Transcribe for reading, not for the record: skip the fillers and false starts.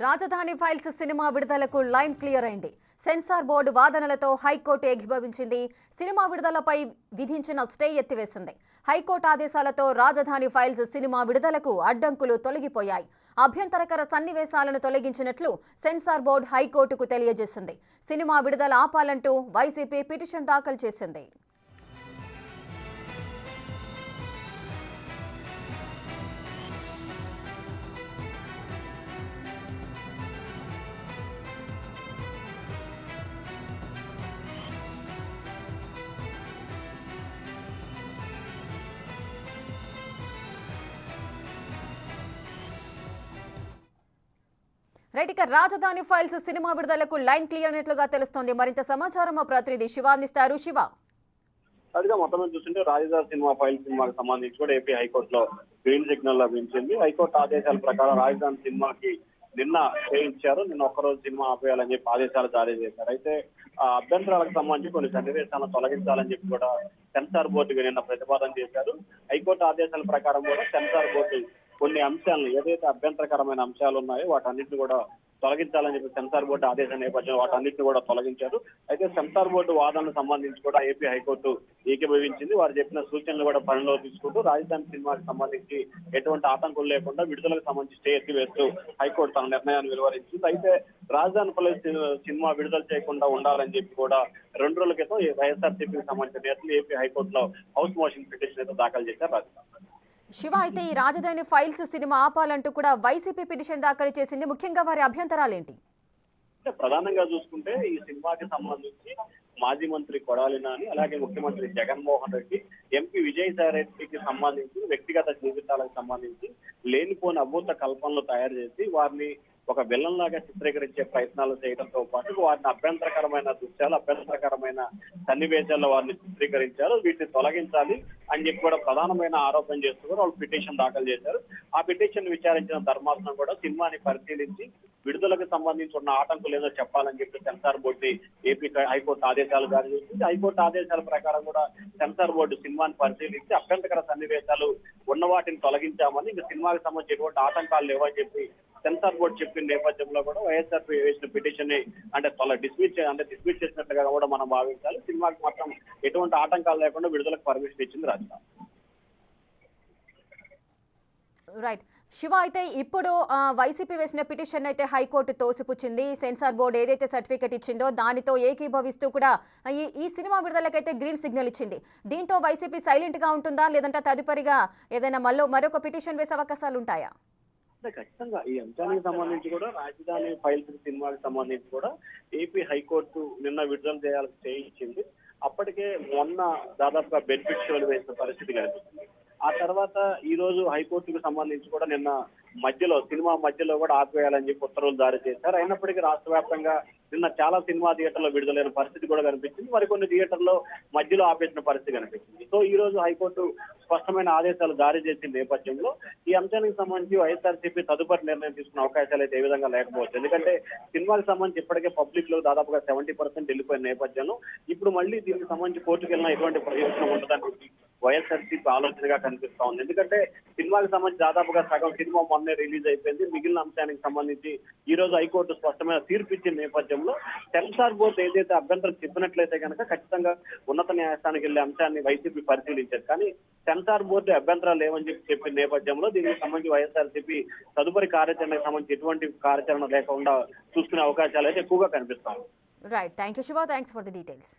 రాజధాని ఫైల్స్ సినిమా విడుదలకు లైన్ క్లియర్ అయింది. సెన్సార్ బోర్డు వాదనలతో హైకోర్టు ఏకీభవించింది. సినిమా విడుదలపై విధించిన స్టే ఎత్తివేసింది. హైకోర్టు ఆదేశాలతో రాజధాని ఫైల్స్ సినిమా విడుదలకు అడ్డంకులు తొలగిపోయాయి. అభ్యంతరకర సన్నివేశాలను తొలగించినట్లు సెన్సార్ బోర్డు హైకోర్టుకు తెలియజేసింది. సినిమా విడుదల ఆపాలంటూ వైసీపీ పిటిషన్ దాఖలు చేసింది. రైట్, ఇక రాజధాని ఫైల్స్ సినిమా విడుదలకు లైన్ క్లియర్ అయినట్లుగా తెలుస్తోంది. మరింత సమాచారం మా ప్రతినిధి శివ అందిస్తారు. శివ, అదిగా మొత్తం చూస్తుంటే రాజధాని సినిమా ఫైల్ సినిమాకి సంబంధించి కూడా ఏపీ హైకోర్టులో గ్రీన్ సిగ్నల్ లభించింది. హైకోర్టు ఆదేశాల ప్రకారం రాజధాని సినిమాకి నిన్న చేయించారు. నిన్న ఒక్కరోజు సినిమా ఆపేయాలని చెప్పి ఆదేశాలు జారీ చేశారు. అయితే ఆ అభ్యంతరాలకు సంబంధించి కొన్ని సన్నివేశాలను తొలగించాలని చెప్పి కూడా సెన్సార్ బోర్డుకి నిన్న ప్రతిపాదన చేశారు. హైకోర్టు ఆదేశాల ప్రకారం కూడా సెన్సార్ బోర్డు కొన్ని అంశాలను, ఏదైతే అభ్యంతరకరమైన అంశాలు ఉన్నాయో వాటన్నిటిని కూడా తొలగించాలని చెప్పి సెన్సార్ బోర్డు ఆదేశం నేపథ్యంలో వాటన్నిటిని కూడా తొలగించారు. అయితే సెన్సార్ బోర్డు వాదనలకు సంబంధించి కూడా ఏపీ హైకోర్టు ఏకీభవించింది. వారు చెప్పిన సూచనలు కూడా పరిగణలో తీసుకుంటూ రాజధాని సినిమాకి సంబంధించి ఎటువంటి ఆటంకులు లేకుండా విడుదలకు సంబంధించి స్టే ఎత్తివేస్తూ హైకోర్టు తన నిర్ణయాన్ని వెలువరించింది. అయితే రాజధాని సినిమా విడుదల చేయకుండా ఉండాలని చెప్పి కూడా 2 రోజుల క్రితం వైఎస్ఆర్సీపీకి సంబంధించిన నేతలు ఏపీ హైకోర్టులో హౌస్ మోషన్ పిటిషన్ అయితే దాఖలు చేశారు. శివ, అయితే ఈ రాజధాని ఫైల్స్ సినిమా ఆపాలంటూ కూడా వైసీపీ పిటిషన్ దాఖలు చేసింది. ముఖ్యంగా వారి అభ్యంతరాలేంటి? ప్రధానంగా చూసుకుంటే ఈ సినిమాకి సంబంధించి మాజీ మంత్రి కొడాలి నాని, అలాగే ముఖ్యమంత్రి జగన్మోహన్ రెడ్డి, ఎంపీ విజయసాయి రెడ్డికి సంబంధించి వ్యక్తిగత జీవితాలకు సంబంధించి లేనిపోని అభూత కల్పనలు తయారు చేసి వారిని ఒక విలన్ లాగా చిత్రీకరించే ప్రయత్నాలు చేయడంతో పాటు వారిని అభ్యంతరకరమైన దృశ్యాలు, అభ్యంతరకరమైన సన్నివేశాల్లో వారిని చిత్రీకరించారు. వీటిని తొలగించాలి అని చెప్పి కూడా ప్రధానమైన ఆరోపణ చేస్తూ కూడా వాళ్ళు పిటిషన్ దాఖలు చేశారు. ఆ పిటిషన్ విచారించిన ధర్మాసనం కూడా సినిమాని పరిశీలించి విడుదలకు సంబంధించి ఉన్న ఆటంకులు ఏదో చెప్పాలని చెప్పి సెన్సార్ బోర్డు ఏపీ హైకోర్టు ఆదేశాలు జారీ చేసింది. హైకోర్టు ఆదేశాల ప్రకారం కూడా సెన్సార్ బోర్డు సినిమాని పరిశీలించి అభ్యంతరకర సన్నివేశాలు ఉన్న వాటిని తొలగించామని, ఇంకా సినిమాకి సంబంధించి ఎటువంటి ఆటంకాలు లేవని చెప్పి సెన్సార్ బోర్డు చెప్పిన నేపథ్యంలో కూడా వైఎస్ఆర్పీ వేసిన పిటిషన్ ని డిస్మిస్ చేసినట్లుగా కూడా మనం భావించాలి. సినిమాకి మాత్రం ఎటువంటి ఆటంకాలు లేకుండా విడుదలకు పర్మిషన్ ఇచ్చింది రాజధాని. రైట్ శివ, అయితే ఇప్పుడు వైసీపీ వేసిన పిటిషన్ అయితే హైకోర్టు తోసిపుచ్చింది. సెన్సార్ బోర్డు ఏదైతే సర్టిఫికెట్ ఇచ్చిందో దానితో ఏకీభవిస్తూ కూడా ఈ సినిమా విడుదలకైతే గ్రీన్ సిగ్నల్ ఇచ్చింది. దీంతో వైసీపీ సైలెంట్ గా ఉంటుందా, లేదంటే తదుపరిగా ఏదైనా మరొక పిటిషన్ వేసే అవకాశాలు ఉంటాయా? ఖచ్చితంగా ఈ అంశానికి సంబంధించి కూడా రాజధాని ఫైల్స్ సినిమాకి సంబంధించి కూడా ఏపీ హైకోర్టు నిన్న విడుదల చేయించింది. అప్పటికే మొన్న దాదాపుగా బెనిఫిట్ షోలు వేసిన పరిస్థితి కనిపిస్తుంది. ఆ తర్వాత ఈ రోజు హైకోర్టుకు సంబంధించి కూడా నిన్న సినిమా మధ్యలో కూడా ఆపివేయాలని చెప్పి ఉత్తర్వులు జారీ చేశారు. అయినప్పటికీ రాష్ట్ర వ్యాప్తంగా నిన్న చాలా సినిమా థియేటర్లో విడుదలైన పరిస్థితి కూడా కనిపించింది. మరికొన్ని థియేటర్లో మధ్యలో ఆపేసిన పరిస్థితి కనిపించింది. సో ఈ రోజు హైకోర్టు స్పష్టమైన ఆదేశాలు జారీ చేసిన నేపథ్యంలో ఈ అంశానికి సంబంధించి వైఎస్ఆర్సీపీ తదుపరి నిర్ణయం తీసుకునే అవకాశాలు అయితే ఏ విధంగా లేకపోవచ్చు. ఎందుకంటే సినిమాకి సంబంధించి ఇప్పటికే పబ్లిక్ లో దాదాపుగా 70% వెళ్ళిపోయిన నేపథ్యంలో ఇప్పుడు మళ్ళీ దీనికి సంబంధించి కోర్టుకు వెళ్ళినా ఎటువంటి ప్రయోజనం ఉంటుందని వైఎస్ఆర్సీపీ ఆలోచనగా కనిపిస్తా ఉంది. ఎందుకంటే సినిమాకి సంబంధించి దాదాపుగా సగం సినిమా మొన్నే రిలీజ్ అయిపోయింది. మిగిలిన అంశానికి సంబంధించి ఈ రోజు హైకోర్టు స్పష్టమైన తీర్పు ఇచ్చిన నేపథ్యంలో సెన్సార్ బోర్డు ఏదైతే అభ్యంతరం చెప్పినట్లయితే కనుక ఖచ్చితంగా ఉన్నత న్యాయస్థానానికి వెళ్లే అంశాన్ని వైసీపీ పరిశీలించారు. కానీ సెన్సార్ బోర్డు అభ్యంతరాలు లేవని చెప్పిన నేపథ్యంలో దీనికి సంబంధించి వైఎస్ఆర్సీపీ తదుపరి కార్యాచరణకు సంబంధించి ఎటువంటి కార్యాచరణ లేకుండా చూసుకునే అవకాశాలు అయితే ఎక్కువగా కనిపిస్తాయి. Right, thank you Shiva, thanks for the details.